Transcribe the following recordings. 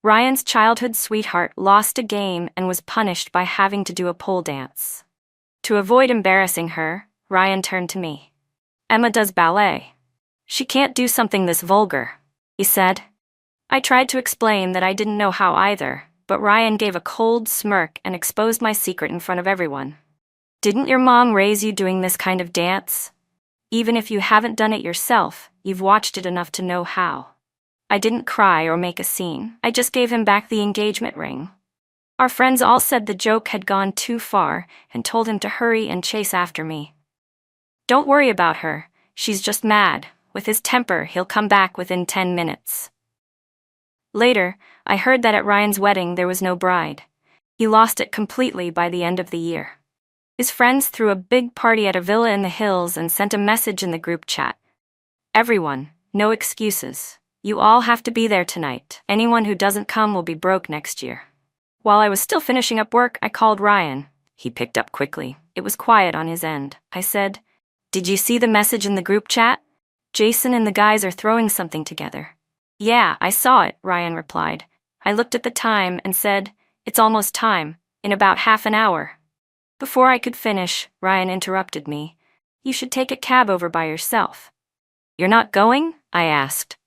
Ryan's childhood sweetheart lost a game and was punished by having to do a pole dance. To avoid embarrassing her, Ryan turned to me. Emma does ballet. She can't do something this vulgar, he said. I tried to explain that I didn't know how either, but Ryan gave a cold smirk and exposed my secret in front of everyone. Didn't your mom raise you doing this kind of dance? Even if you haven't done it yourself, you've watched it enough to know how. I didn't cry or make a scene. I just gave him back the engagement ring. Our friends all said the joke had gone too far and told him to hurry and chase after me. Don't worry about her. She's just mad. With his temper, he'll come back within 10 minutes. Later, I heard that at Ryan's wedding there was no bride. He lost it completely by the end of the year. His friends threw a big party at a villa in the hills and sent a message in the group chat. Everyone, no excuses. You all have to be there tonight. Anyone who doesn't come will be broke next year. While I was still finishing up work, I called Ryan. He picked up quickly. It was quiet on his end. I said, "Did you see the message in the group chat? Jason and the guys are throwing something together." "Yeah, I saw it," Ryan replied. I looked at the time and said, "It's almost time, in about half an hour." Before I could finish, Ryan interrupted me. "You should take a cab over by yourself." "You're not going?" I asked.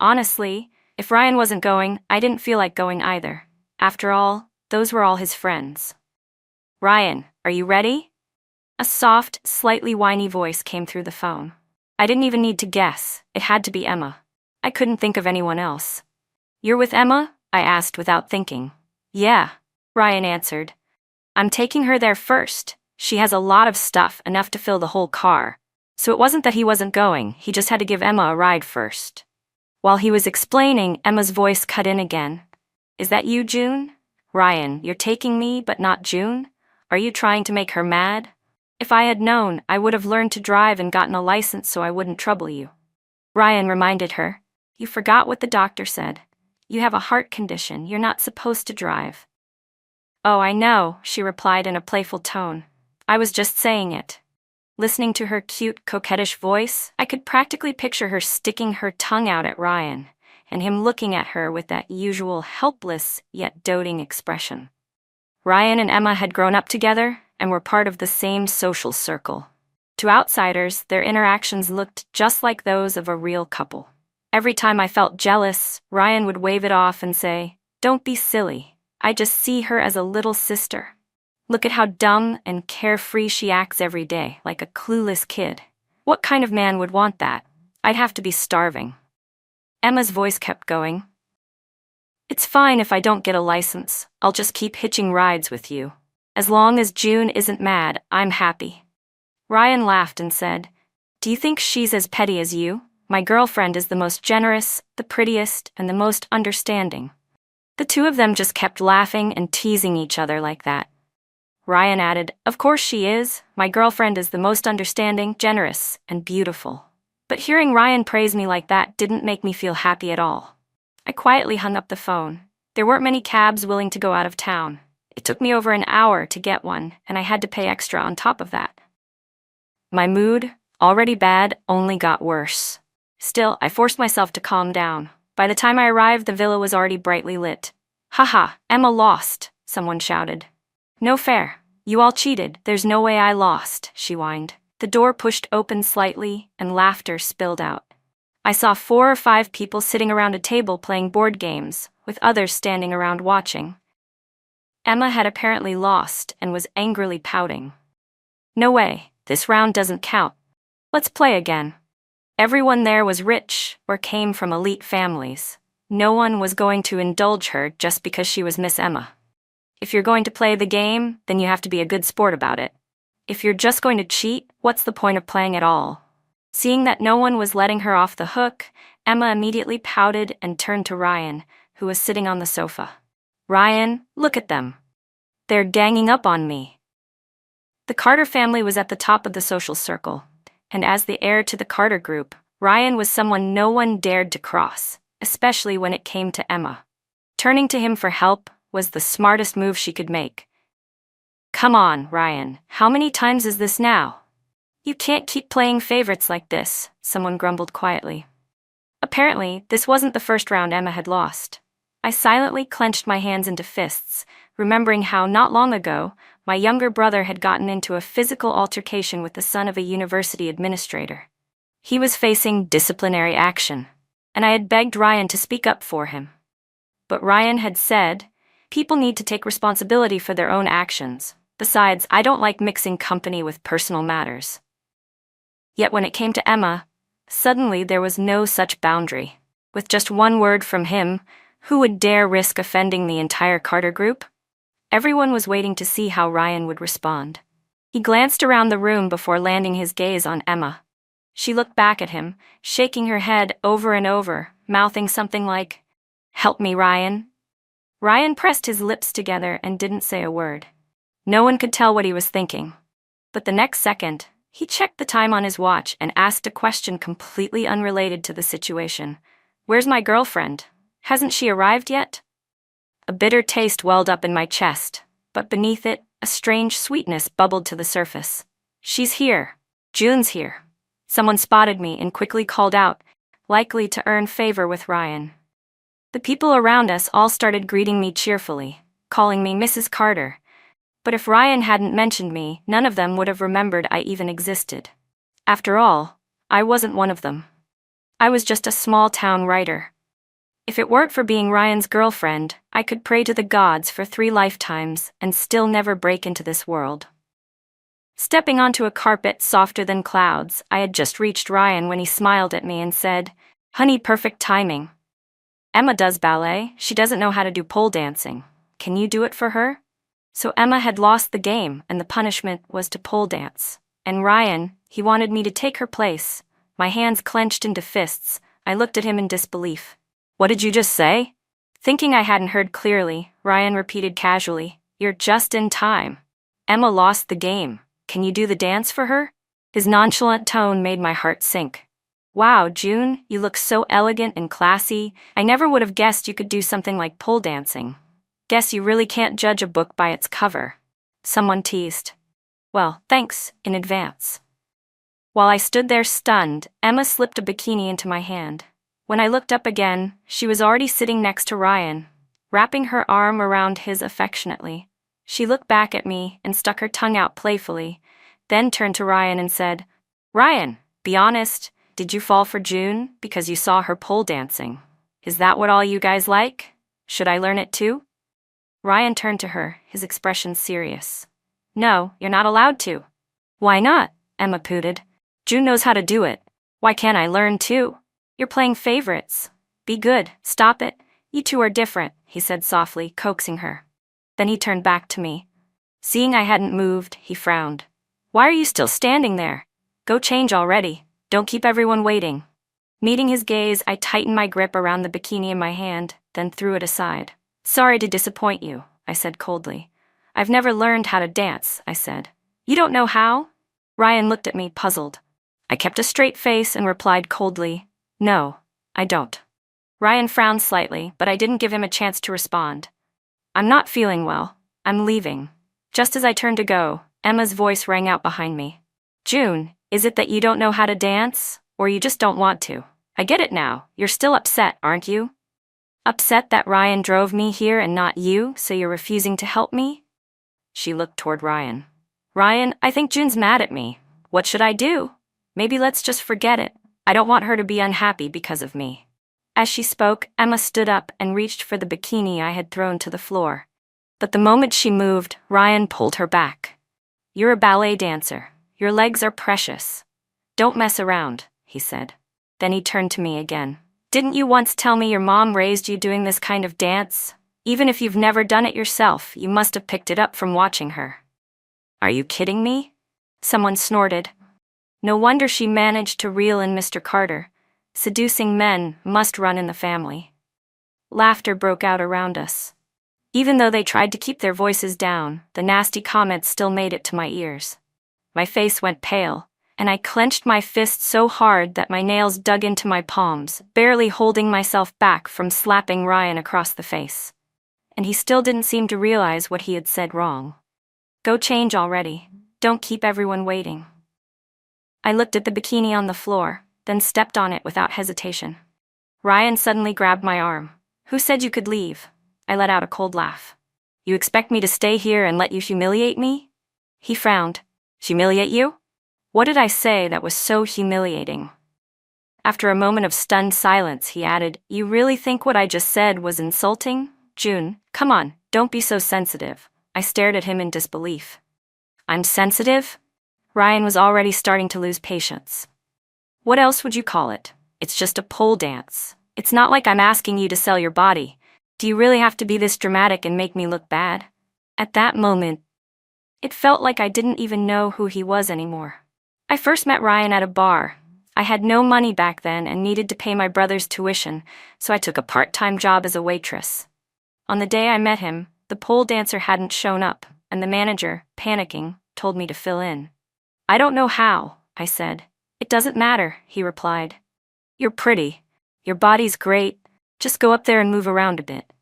Honestly, if Ryan wasn't going, I didn't feel like going either. After all, those were all his friends. "Ryan, are you ready?" A soft, slightly whiny voice came through the phone. I didn't even need to guess. It had to be Emma. I couldn't think of anyone else. "You're with Emma?" I asked without thinking. "Yeah," Ryan answered. "I'm taking her there first. She has a lot of stuff, enough to fill the whole car. So it wasn't that he wasn't going, he just had to give Emma a ride first." While he was explaining, Emma's voice cut in again. "Is that you, June? Ryan, you're taking me, but not June? Are you trying to make her mad? If I had known, I would have learned to drive and gotten a license so I wouldn't trouble you." Ryan reminded her. "You forgot what the doctor said. You have a heart condition, you're not supposed to drive." "Oh, I know," she replied in a playful tone. "I was just saying it." Listening to her cute, coquettish voice, I could practically picture her sticking her tongue out at Ryan, and him looking at her with that usual helpless yet doting expression. Ryan and Emma had grown up together and were part of the same social circle. To outsiders, their interactions looked just like those of a real couple. Every time I felt jealous, Ryan would wave it off and say, "Don't be silly. I just see her as a little sister. Look at how dumb and carefree she acts every day, like a clueless kid. What kind of man would want that? I'd have to be starving." Emma's voice kept going. "It's fine if I don't get a license. I'll just keep hitching rides with you. As long as June isn't mad, I'm happy." Ryan laughed and said, "Do you think she's as petty as you? My girlfriend is the most generous, the prettiest, and the most understanding." The two of them just kept laughing and teasing each other like that. Ryan added, "Of course she is. My girlfriend is the most understanding, generous, and beautiful." But hearing Ryan praise me like that didn't make me feel happy at all. I quietly hung up the phone. There weren't many cabs willing to go out of town. It took me over an hour to get one, and I had to pay extra on top of that. My mood, already bad, only got worse. Still, I forced myself to calm down. By the time I arrived, the villa was already brightly lit. "Haha, Emma lost," someone shouted. "No fair. You all cheated. There's no way I lost," she whined. The door pushed open slightly, and laughter spilled out. I saw 4 or 5 people sitting around a table playing board games, with others standing around watching. Emma had apparently lost and was angrily pouting. "No way, this round doesn't count. Let's play again." Everyone there was rich or came from elite families. No one was going to indulge her just because she was Miss Emma. If you're going to play the game, then you have to be a good sport about it. If you're just going to cheat, what's the point of playing at all? Seeing that no one was letting her off the hook, Emma immediately pouted and turned to Ryan, who was sitting on the sofa. "Ryan, look at them. They're ganging up on me." The Carter family was at the top of the social circle, and as the heir to the Carter group, Ryan was someone no one dared to cross, especially when it came to Emma. Turning to him for help was the smartest move she could make. "Come on, Ryan, how many times is this now? You can't keep playing favorites like this," someone grumbled quietly. Apparently, this wasn't the first round Emma had lost. I silently clenched my hands into fists, remembering how not long ago, my younger brother had gotten into a physical altercation with the son of a university administrator. He was facing disciplinary action, and I had begged Ryan to speak up for him. But Ryan had said, people need to take responsibility for their own actions. Besides, I don't like mixing company with personal matters. Yet when it came to Emma, suddenly there was no such boundary. With just one word from him, who would dare risk offending the entire Carter group? Everyone was waiting to see how Ryan would respond. He glanced around the room before landing his gaze on Emma. She looked back at him, shaking her head over and over, mouthing something like, "Help me, Ryan." Ryan pressed his lips together and didn't say a word. No one could tell what he was thinking. But the next second, he checked the time on his watch and asked a question completely unrelated to the situation. "Where's my girlfriend? Hasn't she arrived yet?" A bitter taste welled up in my chest, but beneath it, a strange sweetness bubbled to the surface. "She's here. June's here." Someone spotted me and quickly called out, likely to earn favor with Ryan. The people around us all started greeting me cheerfully, calling me Mrs. Carter. But if Ryan hadn't mentioned me, none of them would have remembered I even existed. After all, I wasn't one of them. I was just a small-town writer. If it weren't for being Ryan's girlfriend, I could pray to the gods for 3 lifetimes and still never break into this world. Stepping onto a carpet softer than clouds, I had just reached Ryan when he smiled at me and said, "Honey, perfect timing. Emma does ballet, she doesn't know how to do pole dancing. Can you do it for her?" So Emma had lost the game, and the punishment was to pole dance. And Ryan, he wanted me to take her place. My hands clenched into fists, I looked at him in disbelief. "What did you just say?" Thinking I hadn't heard clearly, Ryan repeated casually, "You're just in time. Emma lost the game. Can you do the dance for her?" His nonchalant tone made my heart sink. "Wow, June, you look so elegant and classy. I never would have guessed you could do something like pole dancing. Guess you really can't judge a book by its cover," someone teased. "Well, thanks, in advance." While I stood there stunned, Emma slipped a bikini into my hand. When I looked up again, she was already sitting next to Ryan, wrapping her arm around his affectionately. She looked back at me and stuck her tongue out playfully, then turned to Ryan and said, "Ryan, be honest, did you fall for June because you saw her pole dancing? Is that what all you guys like? Should I learn it too?" Ryan turned to her, his expression serious. "No, you're not allowed to." "Why not?" Emma pouted. "June knows how to do it. Why can't I learn too? You're playing favorites. Be good, stop it. You two are different," he said softly, coaxing her. Then he turned back to me. Seeing I hadn't moved, he frowned. "Why are you still standing there? Go change already. Don't keep everyone waiting." Meeting his gaze, I tightened my grip around the bikini in my hand, then threw it aside. "Sorry to disappoint you," I said coldly. "I've never learned how to dance," I said. "You don't know how?" Ryan looked at me, puzzled. I kept a straight face and replied coldly, "No, I don't." Ryan frowned slightly, but I didn't give him a chance to respond. "I'm not feeling well. I'm leaving." Just as I turned to go, Emma's voice rang out behind me. "June, is it that you don't know how to dance, or you just don't want to? I get it now. You're still upset, aren't you? Upset that Ryan drove me here and not you, so you're refusing to help me?" She looked toward Ryan. "Ryan, I think June's mad at me. What should I do? Maybe let's just forget it. I don't want her to be unhappy because of me." As she spoke, Emma stood up and reached for the bikini I had thrown to the floor. But the moment she moved, Ryan pulled her back. "You're a ballet dancer. Your legs are precious. Don't mess around," he said. Then he turned to me again. "Didn't you once tell me your mom raised you doing this kind of dance? Even if you've never done it yourself, you must have picked it up from watching her." "Are you kidding me?" Someone snorted. No wonder she managed to reel in Mr. Carter. Seducing men must run in the family. Laughter broke out around us. Even though they tried to keep their voices down, the nasty comments still made it to my ears. My face went pale, and I clenched my fist so hard that my nails dug into my palms, barely holding myself back from slapping Ryan across the face. And he still didn't seem to realize what he had said wrong. "Go change already. Don't keep everyone waiting." I looked at the bikini on the floor, then stepped on it without hesitation. Ryan suddenly grabbed my arm. Who said you could leave? I let out a cold laugh. You expect me to stay here and let you humiliate me? He frowned. Humiliate you? What did I say that was so humiliating? After a moment of stunned silence, he added, You really think what I just said was insulting? June, come on, don't be so sensitive. I stared at him in disbelief. I'm sensitive? Ryan was already starting to lose patience. What else would you call it? It's just a pole dance. It's not like I'm asking you to sell your body. Do you really have to be this dramatic and make me look bad? At that moment, it felt like I didn't even know who he was anymore. I first met Ryan at a bar. I had no money back then and needed to pay my brother's tuition, so I took a part-time job as a waitress. On the day I met him, the pole dancer hadn't shown up, and the manager, panicking, told me to fill in. I don't know how, I said. It doesn't matter, he replied. You're pretty. Your body's great. Just go up there and move around a bit.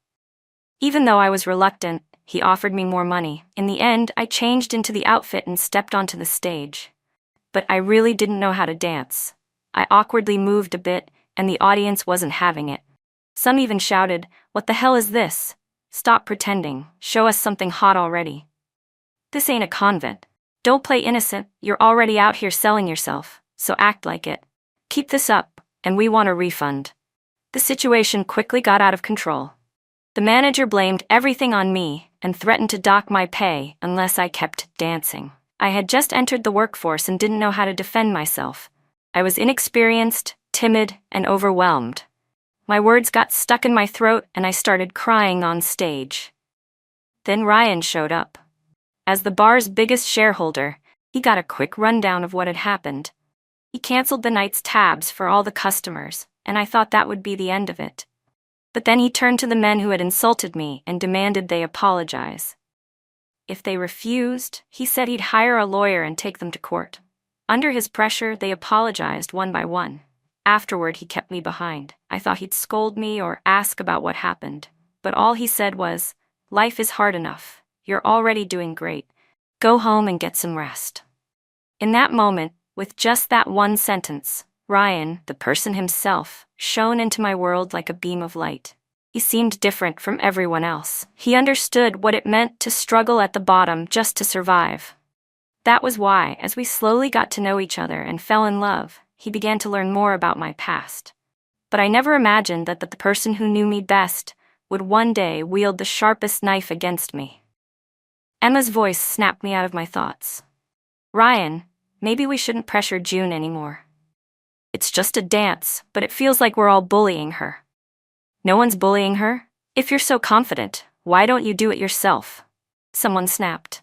Even though I was reluctant, he offered me more money. In the end, I changed into the outfit and stepped onto the stage. But I really didn't know how to dance. I awkwardly moved a bit, and the audience wasn't having it. Some even shouted, What the hell is this? Stop pretending. Show us something hot already. This ain't a convent. Don't play innocent. You're already out here selling yourself, so act like it. Keep this up, and we want a refund. The situation quickly got out of control. The manager blamed everything on me and threatened to dock my pay unless I kept dancing. I had just entered the workforce and didn't know how to defend myself. I was inexperienced, timid, and overwhelmed. My words got stuck in my throat and I started crying on stage. Then Ryan showed up. As the bar's biggest shareholder, he got a quick rundown of what had happened. He canceled the night's tabs for all the customers, and I thought that would be the end of it. But then he turned to the men who had insulted me and demanded they apologize. If they refused, he said he'd hire a lawyer and take them to court. Under his pressure, they apologized one by one. Afterward, he kept me behind. I thought he'd scold me or ask about what happened. But all he said was, Life is hard enough. You're already doing great. Go home and get some rest. In that moment, with just that one sentence, Ryan, the person himself, shone into my world like a beam of light. He seemed different from everyone else. He understood what it meant to struggle at the bottom just to survive. That was why, as we slowly got to know each other and fell in love, he began to learn more about my past. But I never imagined that the person who knew me best would one day wield the sharpest knife against me. Emma's voice snapped me out of my thoughts. Ryan, maybe we shouldn't pressure June anymore. It's just a dance, but it feels like we're all bullying her. No one's bullying her. If you're so confident, why don't you do it yourself? Someone snapped.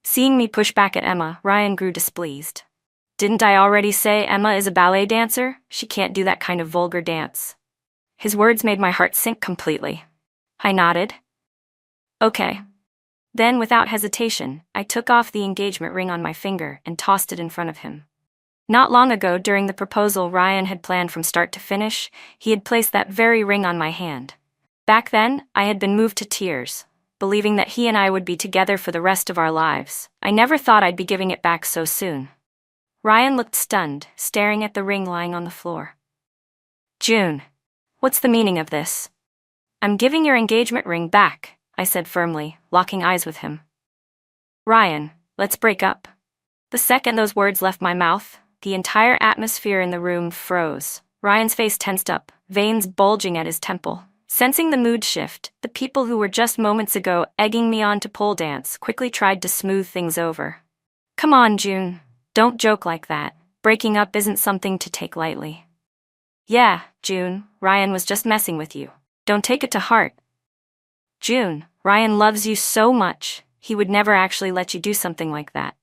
Seeing me push back at Emma, Ryan grew displeased. Didn't I already say Emma is a ballet dancer? She can't do that kind of vulgar dance. His words made my heart sink completely. I nodded. Okay. Then, without hesitation, I took off the engagement ring on my finger and tossed it in front of him. Not long ago, during the proposal Ryan had planned from start to finish, he had placed that very ring on my hand. Back then, I had been moved to tears, believing that he and I would be together for the rest of our lives. I never thought I'd be giving it back so soon. Ryan looked stunned, staring at the ring lying on the floor. June, what's the meaning of this? I'm giving your engagement ring back, I said firmly, locking eyes with him. Ryan, let's break up. The second those words left my mouth, the entire atmosphere in the room froze. Ryan's face tensed up, veins bulging at his temple. Sensing the mood shift, the people who were just moments ago egging me on to pole dance quickly tried to smooth things over. Come on, June. Don't joke like that. Breaking up isn't something to take lightly. Yeah, June, Ryan was just messing with you. Don't take it to heart. June, Ryan loves you so much, he would never actually let you do something like that.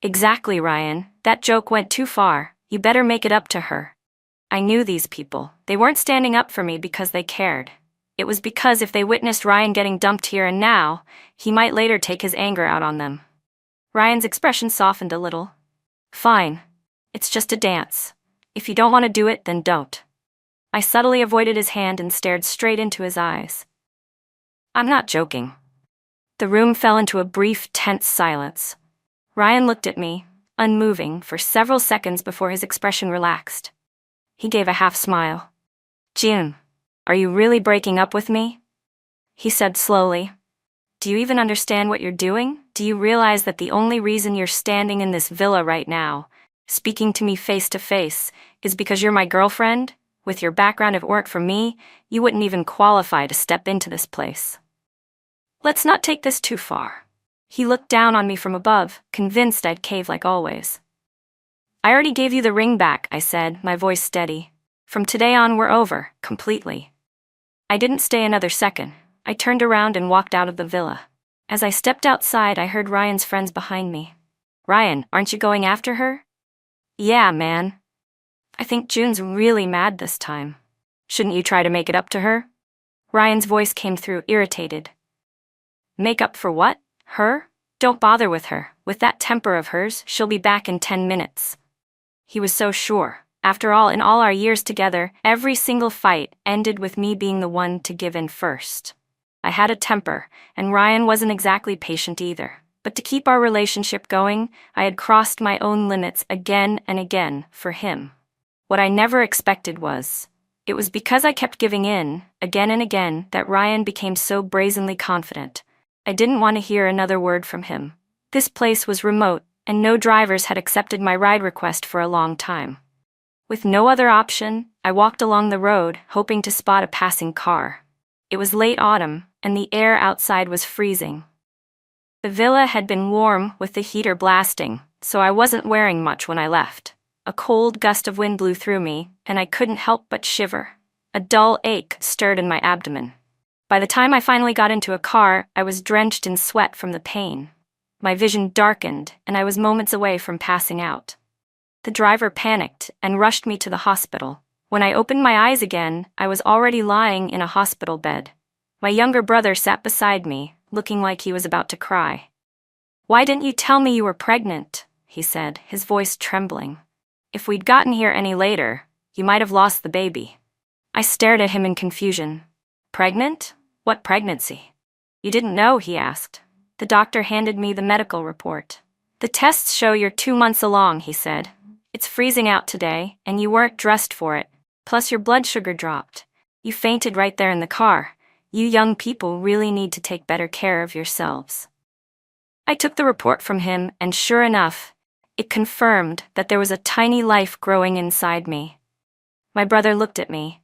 Exactly, Ryan. That joke went too far. You better make it up to her. I knew these people. They weren't standing up for me because they cared. It was because if they witnessed Ryan getting dumped here and now, he might later take his anger out on them. Ryan's expression softened a little. Fine. It's just a dance. If you don't want to do it, then don't. I subtly avoided his hand and stared straight into his eyes. I'm not joking. The room fell into a brief, tense silence. Ryan looked at me, unmoving, for several seconds before his expression relaxed. He gave a half smile. June, Are you really breaking up with me? He said slowly. Do you even understand what you're doing? Do you realize that the only reason you're standing in this villa right now, speaking to me face to face, is because you're my girlfriend? With your background of work for me, you wouldn't even qualify to step into this place. Let's not take this too far. He looked down on me from above, convinced I'd cave like always. I already gave you the ring back, I said, my voice steady. From today on, we're over, completely. I didn't stay another second. I turned around and walked out of the villa. As I stepped outside, I heard Ryan's friends behind me. Ryan, aren't you going after her? Yeah, man. I think June's really mad this time. Shouldn't you try to make it up to her? Ryan's voice came through, irritated. Make up for what? Her? Don't bother with her. With that temper of hers, she'll be back in 10 minutes. He was so sure. After all, in all our years together, every single fight ended with me being the one to give in first. I had a temper, and Ryan wasn't exactly patient either. But to keep our relationship going, I had crossed my own limits again and again for him. What I never expected was, it was because I kept giving in, again and again, that Ryan became so brazenly confident. I didn't want to hear another word from him. This place was remote, and no drivers had accepted my ride request for a long time. With no other option, I walked along the road, hoping to spot a passing car. It was late autumn, and the air outside was freezing. The villa had been warm with the heater blasting, so I wasn't wearing much when I left. A cold gust of wind blew through me, and I couldn't help but shiver. A dull ache stirred in my abdomen. By the time I finally got into a car, I was drenched in sweat from the pain. My vision darkened, and I was moments away from passing out. The driver panicked and rushed me to the hospital. When I opened my eyes again, I was already lying in a hospital bed. My younger brother sat beside me, looking like he was about to cry. Why didn't you tell me you were pregnant? He said, his voice trembling. If we'd gotten here any later, you might have lost the baby. I stared at him in confusion. Pregnant? What pregnancy? You didn't know, he asked. The doctor handed me the medical report. The tests show you're 2 months along, he said. It's freezing out today, and you weren't dressed for it. Plus your blood sugar dropped. You fainted right there in the car. You young people really need to take better care of yourselves. I took the report from him, and sure enough, it confirmed that there was a tiny life growing inside me. My brother looked at me.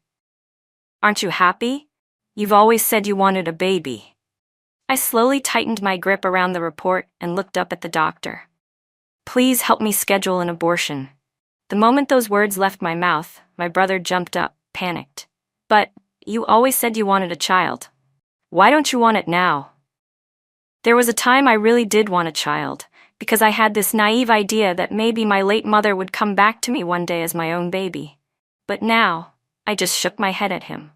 Aren't you happy? You've always said you wanted a baby. I slowly tightened my grip around the report and looked up at the doctor. Please help me schedule an abortion. The moment those words left my mouth, my brother jumped up, panicked. But you always said you wanted a child. Why don't you want it now? There was a time I really did want a child, because I had this naive idea that maybe my late mother would come back to me one day as my own baby. But now, I just shook my head at him.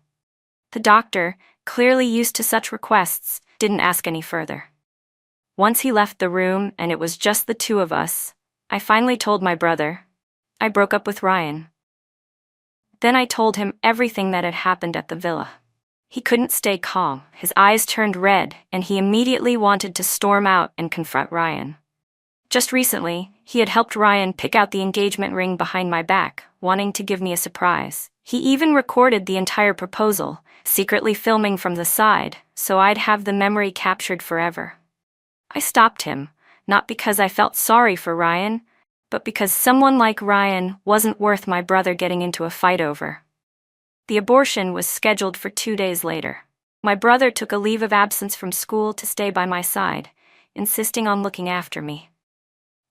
The doctor, clearly used to such requests, didn't ask any further. Once he left the room and it was just the two of us, I finally told my brother. I broke up with Ryan. Then I told him everything that had happened at the villa. He couldn't stay calm, his eyes turned red, and he immediately wanted to storm out and confront Ryan. Just recently, he had helped Ryan pick out the engagement ring behind my back, wanting to give me a surprise. He even recorded the entire proposal, secretly filming from the side, so I'd have the memory captured forever. I stopped him, not because I felt sorry for Ryan, but because someone like Ryan wasn't worth my brother getting into a fight over. The abortion was scheduled for 2 days later. My brother took a leave of absence from school to stay by my side, insisting on looking after me.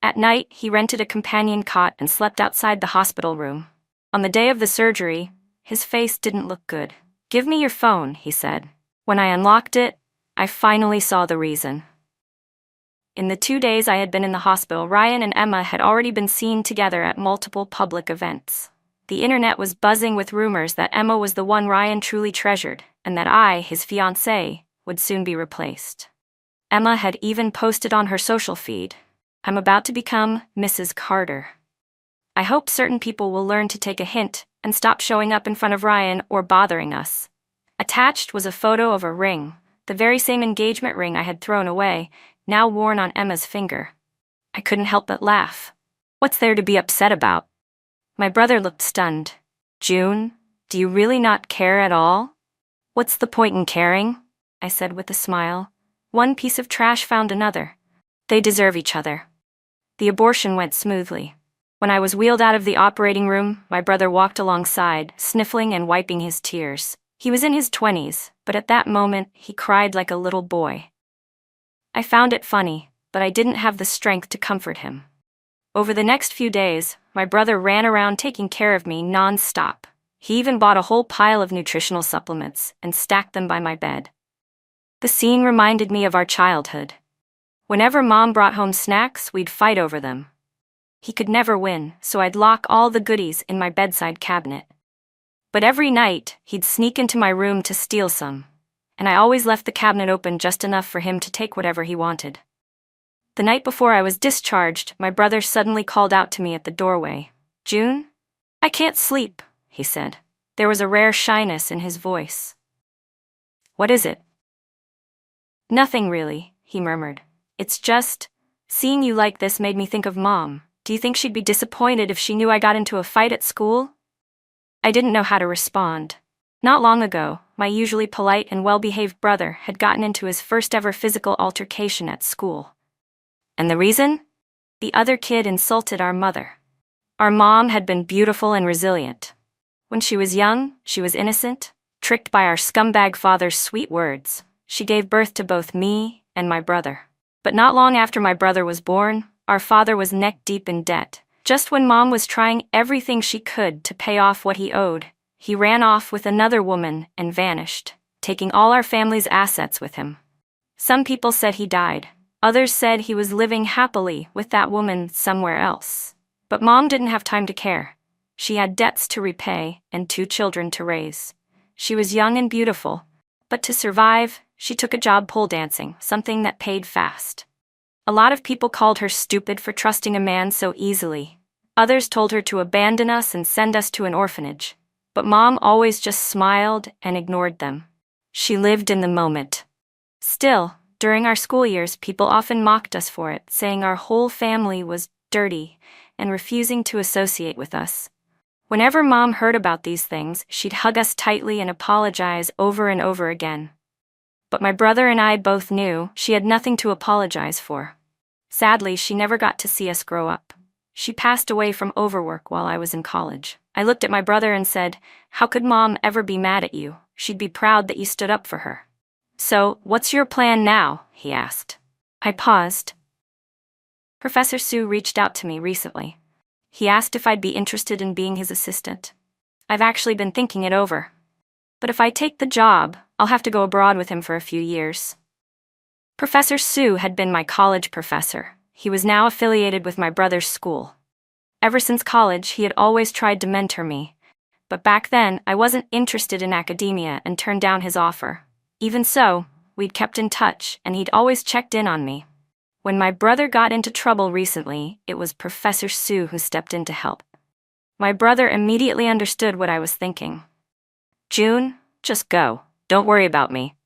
At night, he rented a companion cot and slept outside the hospital room. On the day of the surgery, his face didn't look good. Give me your phone, he said. When I unlocked it, I finally saw the reason. In the 2 days I had been in the hospital, Ryan and Emma had already been seen together at multiple public events. The internet was buzzing with rumors that Emma was the one Ryan truly treasured, and that I, his fiancée, would soon be replaced. Emma had even posted on her social feed, I'm about to become Mrs. Carter. I hope certain people will learn to take a hint and stop showing up in front of Ryan or bothering us. Attached was a photo of a ring, the very same engagement ring I had thrown away, now worn on Emma's finger. I couldn't help but laugh. What's there to be upset about? My brother looked stunned. June, do you really not care at all? What's the point in caring? I said with a smile. One piece of trash found another. They deserve each other. The abortion went smoothly. When I was wheeled out of the operating room, my brother walked alongside, sniffling and wiping his tears. He was in his 20s, but at that moment, he cried like a little boy. I found it funny, but I didn't have the strength to comfort him. Over the next few days, my brother ran around taking care of me non-stop. He even bought a whole pile of nutritional supplements and stacked them by my bed. The scene reminded me of our childhood. Whenever Mom brought home snacks, we'd fight over them. He could never win, so I'd lock all the goodies in my bedside cabinet. But every night, he'd sneak into my room to steal some, and I always left the cabinet open just enough for him to take whatever he wanted. The night before I was discharged, my brother suddenly called out to me at the doorway. "June? I can't sleep," he said. There was a rare shyness in his voice. "What is it?" "Nothing really," he murmured. "It's just, seeing you like this made me think of Mom. Do you think she'd be disappointed if she knew I got into a fight at school?" I didn't know how to respond. Not long ago, my usually polite and well-behaved brother had gotten into his first ever physical altercation at school. And the reason? The other kid insulted our mother. Our mom had been beautiful and resilient. When she was young, she was innocent, tricked by our scumbag father's sweet words. She gave birth to both me and my brother. But not long after my brother was born, our father was neck-deep in debt. Just when Mom was trying everything she could to pay off what he owed, he ran off with another woman and vanished, taking all our family's assets with him. Some people said he died. Others said he was living happily with that woman somewhere else. But Mom didn't have time to care. She had debts to repay and 2 children to raise. She was young and beautiful, but to survive, she took a job pole dancing, something that paid fast. A lot of people called her stupid for trusting a man so easily. Others told her to abandon us and send us to an orphanage. But Mom always just smiled and ignored them. She lived in the moment. Still, during our school years, people often mocked us for it, saying our whole family was dirty and refusing to associate with us. Whenever Mom heard about these things, she'd hug us tightly and apologize over and over again. But my brother and I both knew she had nothing to apologize for. Sadly, she never got to see us grow up. She passed away from overwork while I was in college. I looked at my brother and said, "How could Mom ever be mad at you? She'd be proud that you stood up for her." "So, what's your plan now?" he asked. I paused. Professor Sue reached out to me recently. He asked if I'd be interested in being his assistant. I've actually been thinking it over. But if I take the job, I'll have to go abroad with him for a few years. Professor Sue had been my college professor. He was now affiliated with my brother's school. Ever since college, he had always tried to mentor me. But back then, I wasn't interested in academia and turned down his offer. Even so, we'd kept in touch, and he'd always checked in on me. When my brother got into trouble recently, it was Professor Sue who stepped in to help. My brother immediately understood what I was thinking. "June, just go. Don't worry about me."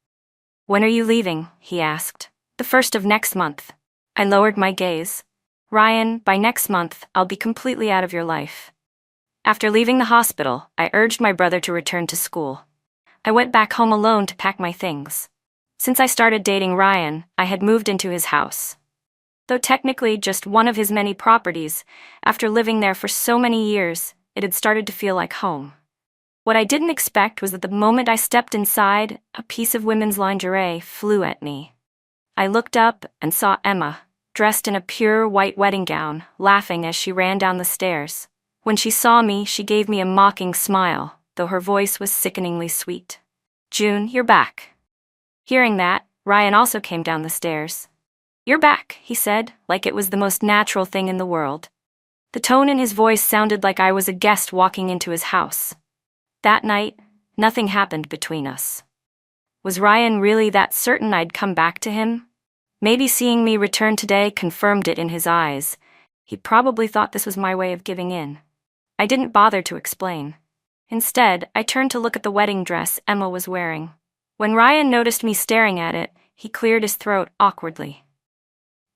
"When are you leaving?" he asked. "The 1st of next month." I lowered my gaze. "Ryan, by next month, I'll be completely out of your life." After leaving the hospital, I urged my brother to return to school. I went back home alone to pack my things. Since I started dating Ryan, I had moved into his house. Though technically just one of his many properties, after living there for so many years, it had started to feel like home. What I didn't expect was that the moment I stepped inside, a piece of women's lingerie flew at me. I looked up and saw Emma, dressed in a pure white wedding gown, laughing as she ran down the stairs. When she saw me, she gave me a mocking smile, though her voice was sickeningly sweet. "June, you're back." Hearing that, Ryan also came down the stairs. "You're back," he said, like it was the most natural thing in the world. The tone in his voice sounded like I was a guest walking into his house. That night, nothing happened between us. Was Ryan really that certain I'd come back to him? Maybe seeing me return today confirmed it in his eyes. He probably thought this was my way of giving in. I didn't bother to explain. Instead, I turned to look at the wedding dress Emma was wearing. When Ryan noticed me staring at it, he cleared his throat awkwardly.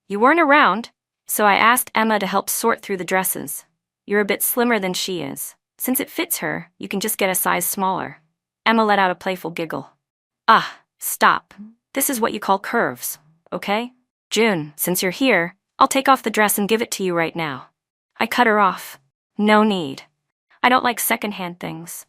"You weren't around, so I asked Emma to help sort through the dresses. You're a bit slimmer than she is. Since it fits her, you can just get a size smaller." Emma let out a playful giggle. Ah, stop. This is what you call curves, okay? June, since you're here, I'll take off the dress and give it to you right now. I cut her off. No need. I don't like secondhand things.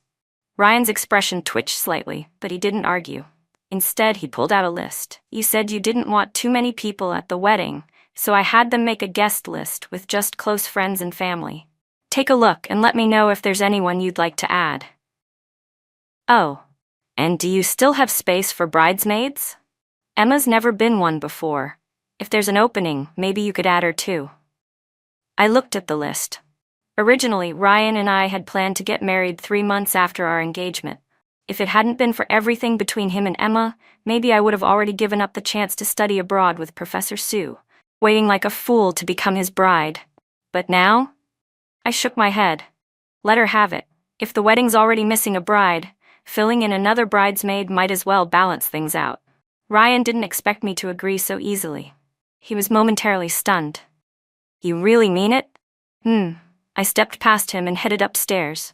Ryan's expression twitched slightly, but he didn't argue. Instead, he pulled out a list. You said you didn't want too many people at the wedding, so I had them make a guest list with just close friends and family. Take a look and let me know if there's anyone you'd like to add. Oh, and do you still have space for bridesmaids? Emma's never been one before. If there's an opening, maybe you could add her too. I looked at the list. Originally, Ryan and I had planned to get married 3 months after our engagement. If it hadn't been for everything between him and Emma, maybe I would have already given up the chance to study abroad with Professor Sue, waiting like a fool to become his bride. But now? I shook my head. Let her have it. If the wedding's already missing a bride, filling in another bridesmaid might as well balance things out. Ryan didn't expect me to agree so easily. He was momentarily stunned. You really mean it? I stepped past him and headed upstairs.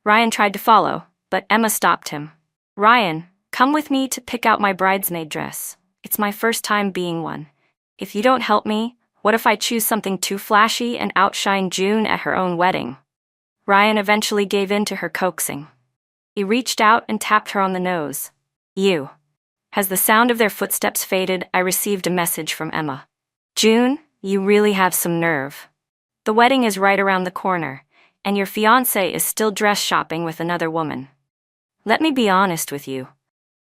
Ryan tried to follow, but Emma stopped him. Ryan, come with me to pick out my bridesmaid dress. It's my first time being one. If you don't help me, what if I choose something too flashy and outshine June at her own wedding? Ryan eventually gave in to her coaxing. He reached out and tapped her on the nose. You. As the sound of their footsteps faded, I received a message from Emma. June, you really have some nerve. The wedding is right around the corner, and your fiancé is still dress shopping with another woman. Let me be honest with you.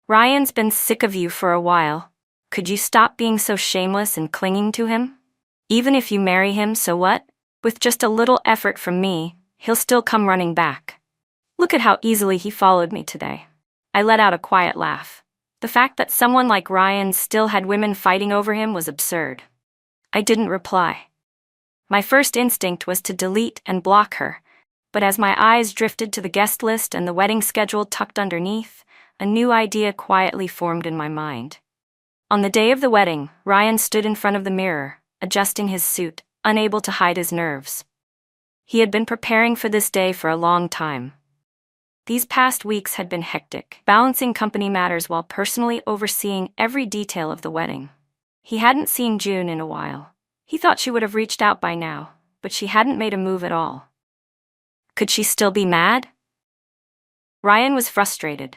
Ryan's been sick of you for a while. Could you stop being so shameless and clinging to him? Even if you marry him, so what? With just a little effort from me, he'll still come running back. Look at how easily he followed me today. I let out a quiet laugh. The fact that someone like Ryan still had women fighting over him was absurd. I didn't reply. My first instinct was to delete and block her, but as my eyes drifted to the guest list and the wedding schedule tucked underneath, a new idea quietly formed in my mind. On the day of the wedding, Ryan stood in front of the mirror, adjusting his suit, unable to hide his nerves. He had been preparing for this day for a long time. These past weeks had been hectic, balancing company matters while personally overseeing every detail of the wedding. He hadn't seen June in a while. He thought she would have reached out by now, but she hadn't made a move at all. Could she still be mad? Ryan was frustrated.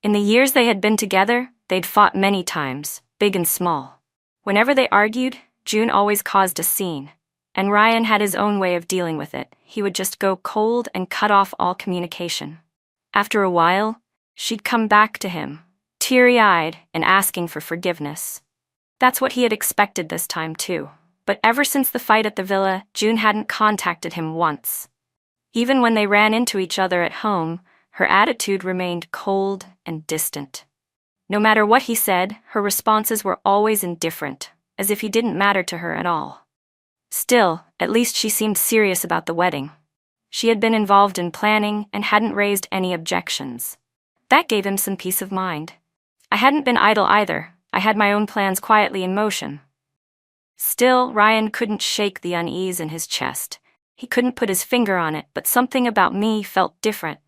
In the years they had been together, they'd fought many times, big and small. Whenever they argued, June always caused a scene, and Ryan had his own way of dealing with it. He would just go cold and cut off all communication. After a while, she'd come back to him, teary-eyed and asking for forgiveness. That's what he had expected this time too. But ever since the fight at the villa, June hadn't contacted him once. Even when they ran into each other at home, her attitude remained cold and distant. No matter what he said, her responses were always indifferent, as if he didn't matter to her at all. Still, at least she seemed serious about the wedding. She had been involved in planning and hadn't raised any objections. That gave him some peace of mind. I hadn't been idle either. I had my own plans quietly in motion. Still, Ryan couldn't shake the unease in his chest. He couldn't put his finger on it, but something about me felt different.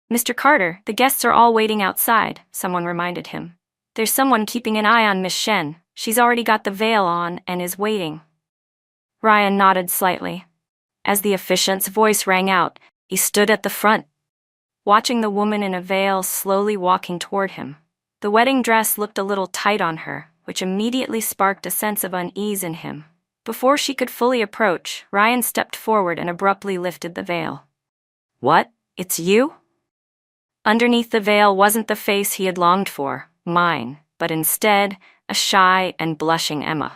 Mr. Carter, the guests are all waiting outside, someone reminded him. There's someone keeping an eye on Miss Shen. She's already got the veil on and is waiting. Ryan nodded slightly. As the officiant's voice rang out, he stood at the front, watching the woman in a veil slowly walking toward him. The wedding dress looked a little tight on her, which immediately sparked a sense of unease in him. Before she could fully approach, Ryan stepped forward and abruptly lifted the veil. What? It's you? Underneath the veil wasn't the face he had longed for, mine, but instead, a shy and blushing Emma.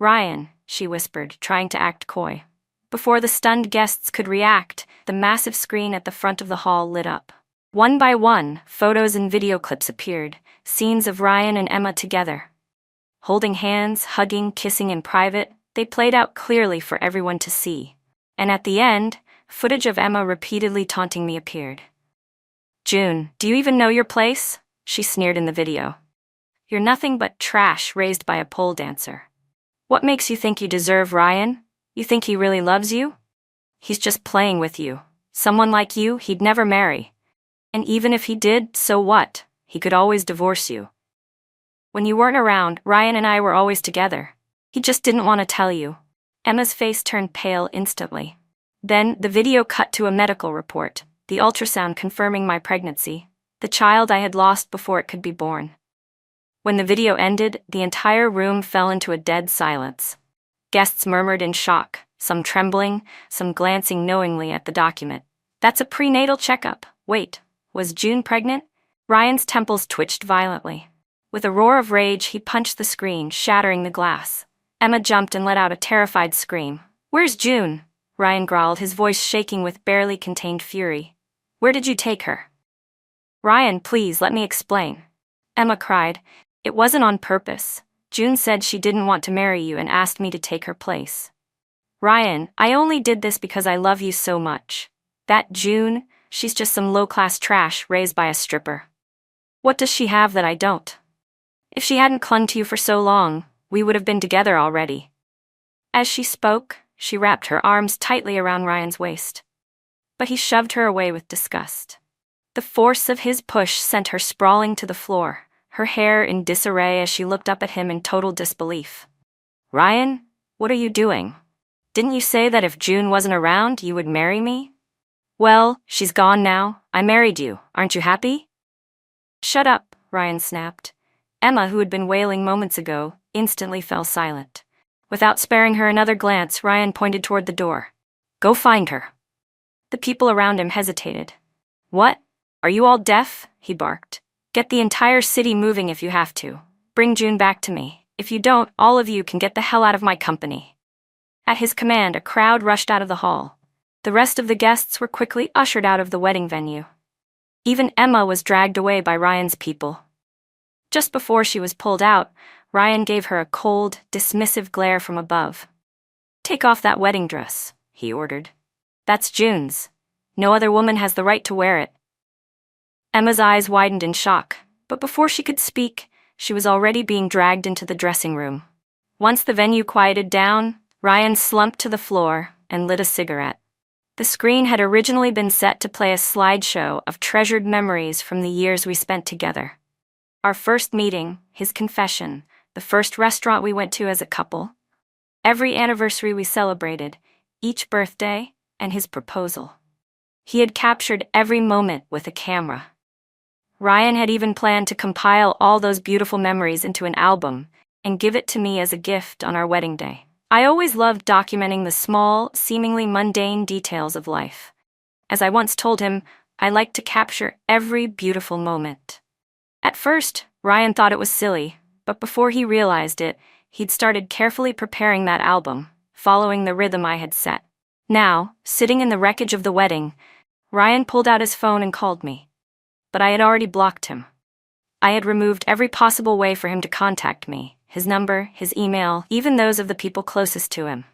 Ryan, she whispered, trying to act coy. Before the stunned guests could react, the massive screen at the front of the hall lit up. One by one, photos and video clips appeared, scenes of Ryan and Emma together. Holding hands, hugging, kissing in private, they played out clearly for everyone to see. And at the end, footage of Emma repeatedly taunting me appeared. June, do you even know your place? She sneered in the video. You're nothing but trash raised by a pole dancer. What makes you think you deserve Ryan? You think he really loves you? He's just playing with you. Someone like you, he'd never marry. And even if he did, so what? he could always divorce you. When you weren't around, Ryan and I were always together. He just didn't want to tell you. Emma's face turned pale instantly. Then, the video cut to a medical report, the ultrasound confirming my pregnancy, the child I had lost before it could be born. When the video ended, the entire room fell into a dead silence. Guests murmured in shock, some trembling, some glancing knowingly at the document. That's a prenatal checkup. Wait, was June pregnant? Ryan's temples twitched violently. With a roar of rage, he punched the screen, shattering the glass. Emma jumped and let out a terrified scream. Where's June? Ryan growled, his voice shaking with barely contained fury. Where did you take her? Ryan, please, let me explain. Emma cried. It wasn't on purpose. June said she didn't want to marry you and asked me to take her place. Ryan, I only did this because I love you so much. That June, she's just some low-class trash raised by a stripper. What does she have that I don't? If she hadn't clung to you for so long, we would have been together already. As she spoke, she wrapped her arms tightly around Ryan's waist. But he shoved her away with disgust. The force of his push sent her sprawling to the floor, her hair in disarray as she looked up at him in total disbelief. Ryan, what are you doing? Didn't you say that if June wasn't around, you would marry me? Well, she's gone now. I married you. Aren't you happy? Shut up, Ryan snapped. Emma, who had been wailing moments ago, instantly fell silent. Without sparing her another glance, Ryan pointed toward the door. Go find her. The people around him hesitated. What? Are you all deaf? He barked. Get the entire city moving if you have to. Bring June back to me. If you don't, all of you can get the hell out of my company. At his command, a crowd rushed out of the hall. The rest of the guests were quickly ushered out of the wedding venue. Even Emma was dragged away by Ryan's people. Just before she was pulled out, Ryan gave her a cold, dismissive glare from above. Take off that wedding dress, he ordered. That's June's. No other woman has the right to wear it. Emma's eyes widened in shock, but before she could speak, she was already being dragged into the dressing room. Once the venue quieted down, Ryan slumped to the floor and lit a cigarette. The screen had originally been set to play a slideshow of treasured memories from the years we spent together. Our first meeting, his confession, the first restaurant we went to as a couple, every anniversary we celebrated, each birthday, and his proposal. He had captured every moment with a camera. Ryan had even planned to compile all those beautiful memories into an album and give it to me as a gift on our wedding day. I always loved documenting the small, seemingly mundane details of life. As I once told him, I like to capture every beautiful moment. At first, Ryan thought it was silly, but before he realized it, he'd started carefully preparing that album, following the rhythm I had set. Now, sitting in the wreckage of the wedding, Ryan pulled out his phone and called me. But I had already blocked him. I had removed every possible way for him to contact me, his number, his email, even those of the people closest to him.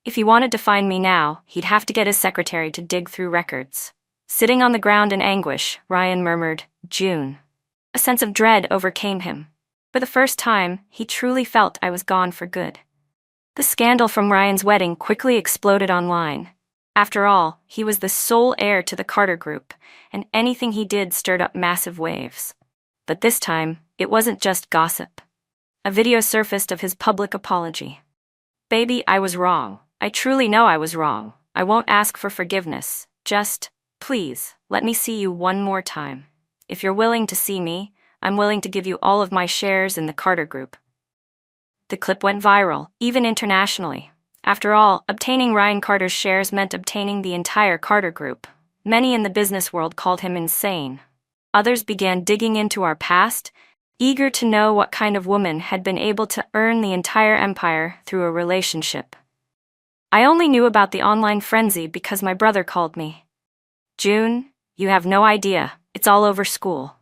If he wanted to find me now, he'd have to get his secretary to dig through records. Sitting on the ground in anguish, Ryan murmured, June. A sense of dread overcame him. For the first time, he truly felt I was gone for good. The scandal from Ryan's wedding quickly exploded online. After all, he was the sole heir to the Carter Group, and anything he did stirred up massive waves. But this time, it wasn't just gossip. A video surfaced of his public apology. Baby, I was wrong. I truly know I was wrong. I won't ask for forgiveness. Just, please, let me see you one more time. If you're willing to see me, I'm willing to give you all of my shares in the Carter Group. The clip went viral, even internationally. After all, obtaining Ryan Carter's shares meant obtaining the entire Carter Group. Many in the business world called him insane. Others began digging into our past, eager to know what kind of woman had been able to earn the entire empire through a relationship. I only knew about the online frenzy because my brother called me. June, you have no idea. It's all over school.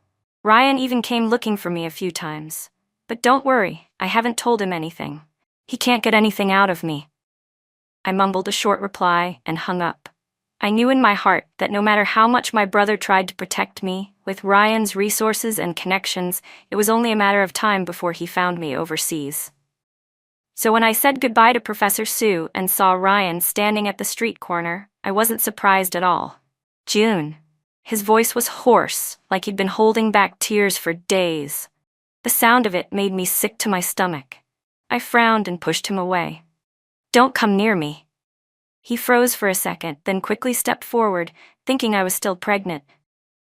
Ryan even came looking for me a few times. But don't worry, I haven't told him anything. He can't get anything out of me. I mumbled a short reply and hung up. I knew in my heart that no matter how much my brother tried to protect me, with Ryan's resources and connections, it was only a matter of time before he found me overseas. So when I said goodbye to Professor Sue and saw Ryan standing at the street corner, I wasn't surprised at all. June. His voice was hoarse, like he'd been holding back tears for days. The sound of it made me sick to my stomach. I frowned and pushed him away. "Don't come near me." He froze for a second, then quickly stepped forward, thinking I was still pregnant.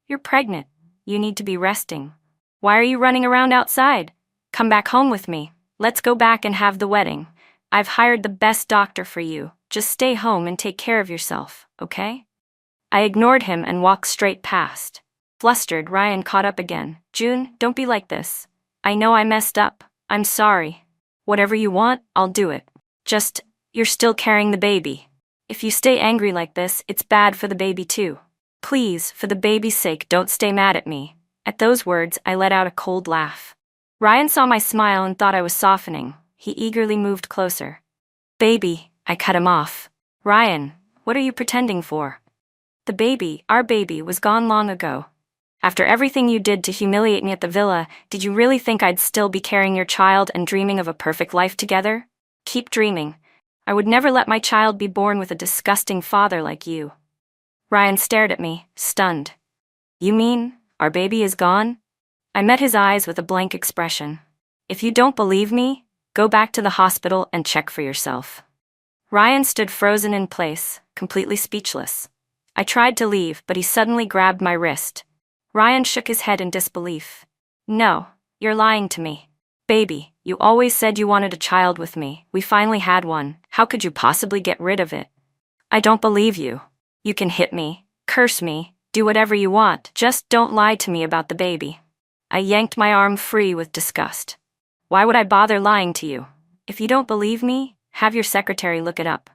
"You're pregnant. You need to be resting. Why are you running around outside? Come back home with me. Let's go back and have the wedding. I've hired the best doctor for you. Just stay home and take care of yourself, okay?" I ignored him and walked straight past. Flustered, Ryan caught up again. "June, don't be like this. I know I messed up. I'm sorry. Whatever you want, I'll do it. Just, you're still carrying the baby. If you stay angry like this, it's bad for the baby too. Please, for the baby's sake, don't stay mad at me." At those words, I let out a cold laugh. Ryan saw my smile and thought I was softening. He eagerly moved closer. "Baby," I cut him off. "Ryan, what are you pretending for? The baby, our baby, was gone long ago. After everything you did to humiliate me at the villa, did you really think I'd still be carrying your child and dreaming of a perfect life together? Keep dreaming. I would never let my child be born with a disgusting father like you." Ryan stared at me, stunned. "You mean, our baby is gone?" I met his eyes with a blank expression. "If you don't believe me, go back to the hospital and check for yourself." Ryan stood frozen in place, completely speechless. I tried to leave, but he suddenly grabbed my wrist. Ryan shook his head in disbelief. "No, you're lying to me. Baby, you always said you wanted a child with me. We finally had one. How could you possibly get rid of it?" "I don't believe you. You can hit me, curse me, do whatever you want. Just don't lie to me about the baby." I yanked my arm free with disgust. "Why would I bother lying to you? If you don't believe me, have your secretary look it up."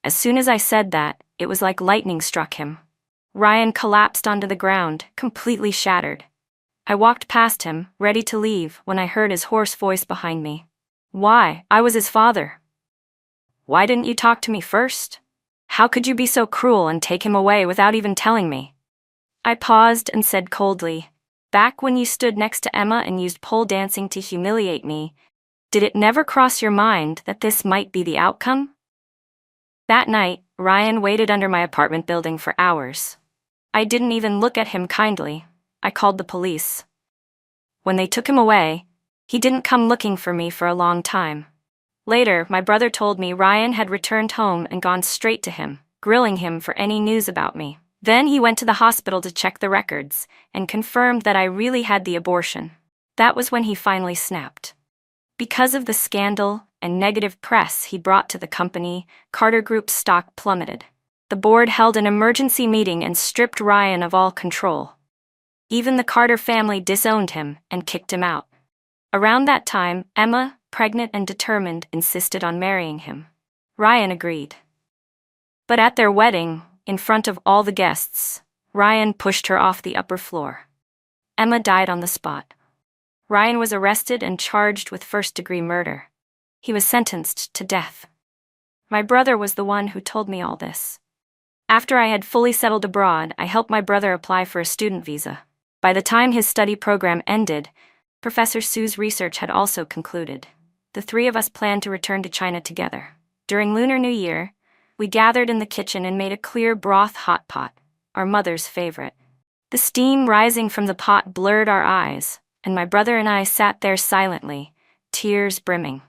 As soon as I said that, it was like lightning struck him. Ryan collapsed onto the ground, completely shattered. I walked past him, ready to leave, when I heard his hoarse voice behind me. "Why, I was his father. Why didn't you talk to me first? How could you be so cruel and take him away without even telling me?" I paused and said coldly, "Back when you stood next to Emma and used pole dancing to humiliate me, did it never cross your mind that this might be the outcome?" That night, Ryan waited under my apartment building for hours. I didn't even look at him kindly. I called the police. When they took him away, he didn't come looking for me for a long time. Later, my brother told me Ryan had returned home and gone straight to him, grilling him for any news about me. Then he went to the hospital to check the records and confirmed that I really had the abortion. That was when he finally snapped. Because of the scandal and negative press he brought to the company, Carter Group's stock plummeted. The board held an emergency meeting and stripped Ryan of all control. Even the Carter family disowned him and kicked him out. Around that time, Emma, pregnant and determined, insisted on marrying him. Ryan agreed. But at their wedding, in front of all the guests, Ryan pushed her off the upper floor. Emma died on the spot. Ryan was arrested and charged with first-degree murder. He was sentenced to death. My brother was the one who told me all this. After I had fully settled abroad, I helped my brother apply for a student visa. By the time his study program ended, Professor Su's research had also concluded. The three of us planned to return to China together. During Lunar New Year, we gathered in the kitchen and made a clear broth hot pot, our mother's favorite. The steam rising from the pot blurred our eyes, and my brother and I sat there silently, tears brimming.